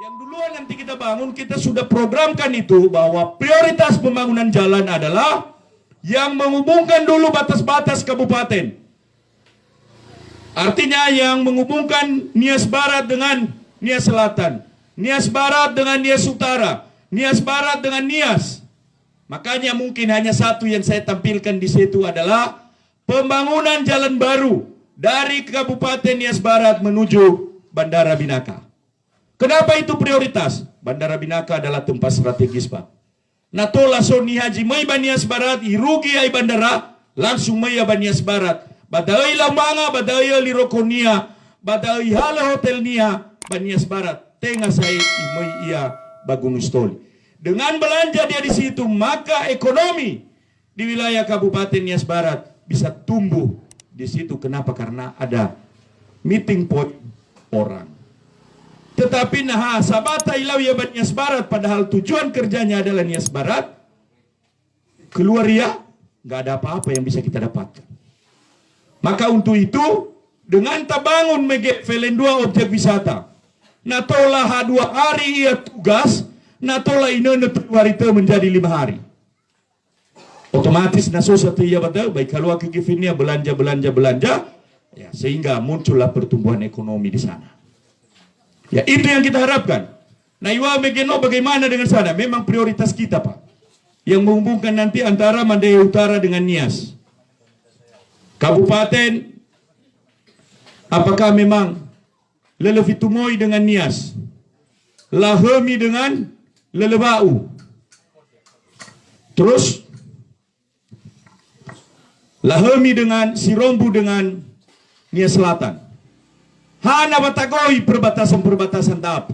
Yang duluan nanti kita bangun, kita sudah programkan itu bahwa prioritas pembangunan jalan adalah yang menghubungkan dulu batas-batas kabupaten. Artinya yang menghubungkan Nias Barat dengan Nias Selatan, Nias Barat dengan Nias Utara, Nias Barat dengan Nias. Makanya mungkin hanya satu yang saya tampilkan di situ adalah pembangunan jalan baru dari Kabupaten Nias Barat menuju Bandara Binaka. Kenapa itu prioritas? Bandara Binaka adalah tempat strategis, Pak. Natola Soni Haji Mai Banias Barat, irugi ai bandara, langsung Mai Banias Barat. Badai Lambanga, badai Lirokonia, badai Hala Hotel Nia, Banias Barat. Tengah saya imai ia Bagunus Toli. Dengan belanja dia di situ, maka ekonomi di wilayah Kabupaten Nias Barat bisa tumbuh di situ. Kenapa? Karena ada meeting point orang. Tetapi nah sabata ilau ya Nias Barat, padahal tujuan kerjanya adalah Nias Barat, keluar ya nggak ada apa-apa yang bisa kita dapatkan. Maka untuk itu dengan tabangun mege Velendua objek wisata, natola 2 hari ia tugas, natola ini hari itu menjadi 5 hari. Otomatis naso satu ia betul, baik kalau ke Givinia belanja, ya sehingga muncullah pertumbuhan ekonomi di sana. Ya itu yang kita harapkan. Nah Iwa Megeno bagaimana dengan sana? Memang prioritas kita, Pak, yang menghubungkan nanti antara Mandaya Utara dengan Nias. Kabupaten, apakah memang Lelevitumoi dengan Nias, Lahemi dengan Lelebau, terus Lahemi dengan Sirombu dengan Nias Selatan. Hana batagoi perbatasan-perbatasan tahap.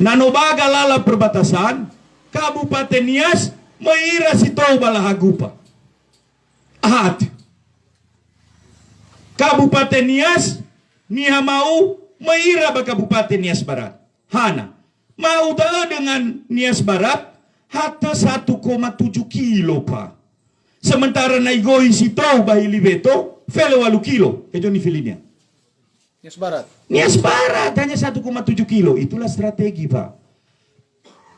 Nanobaga lala perbatasan, Kabupaten Nias Maira Sitau Balahagupa. Ahat. Kabupaten Nias Niha mau Maira ba Kabupaten Nias Barat. Hana. Mau dah dengan Nias Barat hatta 1,7 kilo, Pak. Sementara naigoi Sitau bahili beto fele 8 kilo. Itu ni filinya. Nias Barat. Nias Barat hanya 1,7 kilo. Itulah strategi, Pak.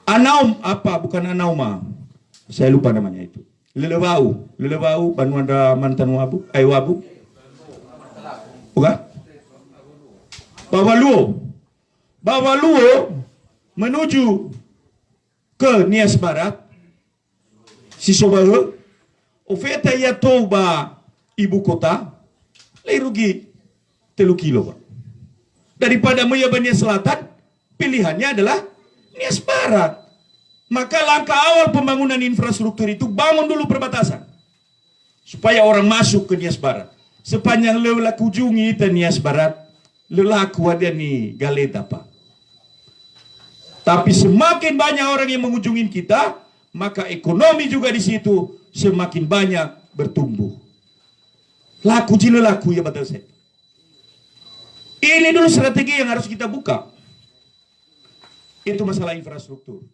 Anaum apa? Bukan Anauma. Saya lupa namanya itu. Lelebau, Banuanda Mantan Wabu, Wabu. Bukan? Bawaluo menuju ke Nias Barat. Sisobahe. Ofeta ia toba ibu kota. Lerugi 3 kilo, Pak. Daripada Maya Nias Selatan, pilihannya adalah Nias Barat. Maka langkah awal pembangunan infrastruktur itu bangun dulu perbatasan. Supaya orang masuk ke Nias Barat. Sepanjang lelah kujungi ke Nias Barat, lelah ada nih galeta, Pak. Tapi semakin banyak orang yang mengunjungi kita, maka ekonomi juga di situ semakin banyak bertumbuh. Laku ya betul saya. Ini dulu strategi yang harus kita buka. Itu masalah infrastruktur.